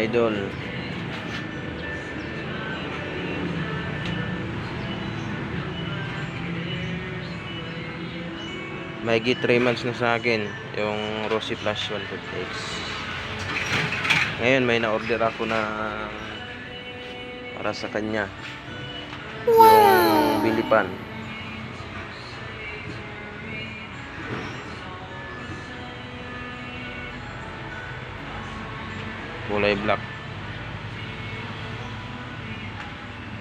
idol. Mahigit 3 months na sa akin yung Rosy Plus 150X. Ngayon may na-order ako na para sa kanya. Yung bilipan. Kulay black.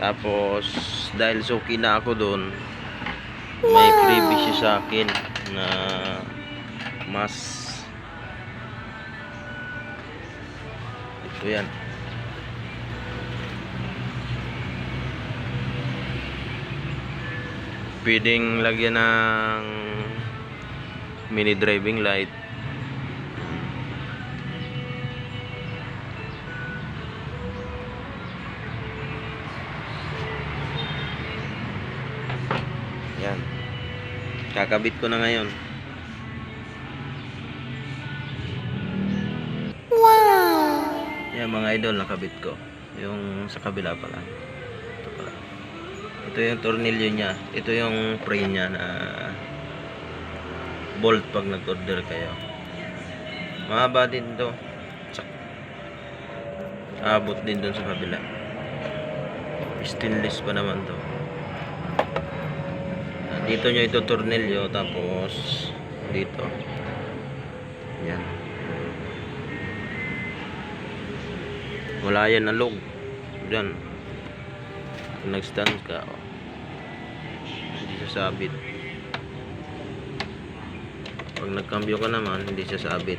Tapos dahil suki na ako doon, may freebie siya sa akin na mas ito yan. Pwedeng lagyan ng mini driving light. Yan. Kakabit ko na ngayon. Wow! Yan mga idol, nakabit ko. Yung sa kabila pala. Ito pala. Ito yung tornilyo niya. Ito yung frame niya na bolt pag nag-order kayo. Mahaba din to. Abot din dun sa kabila. Stainless pa naman to. Dito nyo ito tornilyo, tapos dito. Yan. Wala yan na log. Yan. Kung nag-stand ka, oh, hindi siya sabit. Pag nagkambyo ka naman, hindi siya sabit.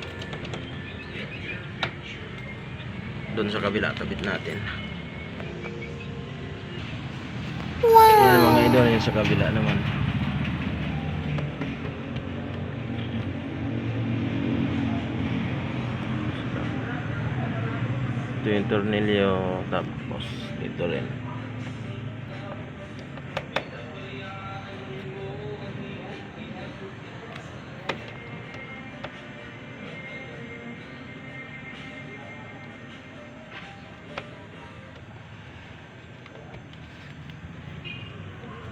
Doon sa kabila, kabit natin. Wow! Yan mga idol, yan sa kabila naman. Ito yung tornilyo, tapos ito rin.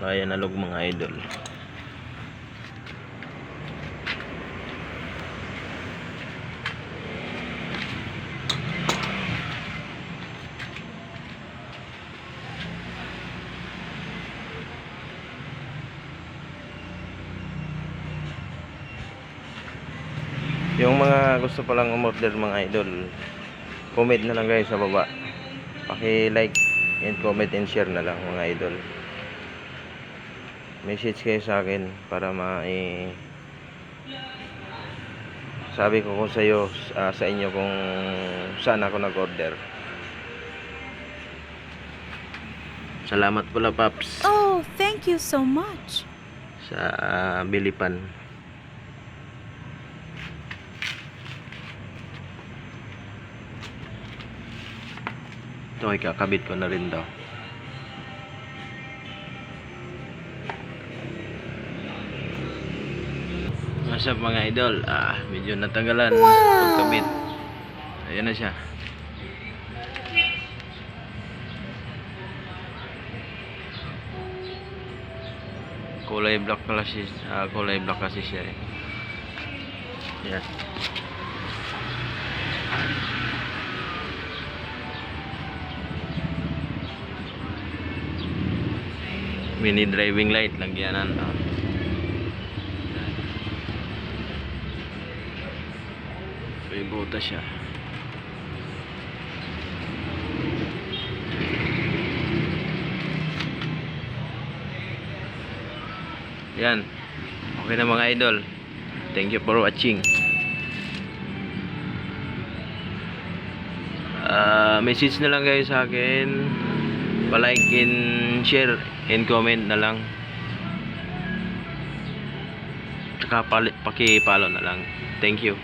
Kaya nalog mga idol. Yung mga gusto palang umorder mga idol, comment na lang guys sa baba. Paki-like and comment and share na lang mga idol. Message kayo sa akin para sabi ko kung sa inyo kung saan ako nag-order. Salamat pala Paps Oh, thank you so much. sa bilipan. Ito ay kakabit ko na rin daw. What's up mga idol? Medyo natagalan pagkabit. Ayan na siya. Kulay black kasi, kulay black kasi siya eh. Yan. Mini driving light lagyanan. May butas siya. Yan. Okay na mga idol. Thank you for watching. Message na lang kayo sa akin. Pa-like and share and comment na lang. Tsaka paki-follow na lang. Thank you.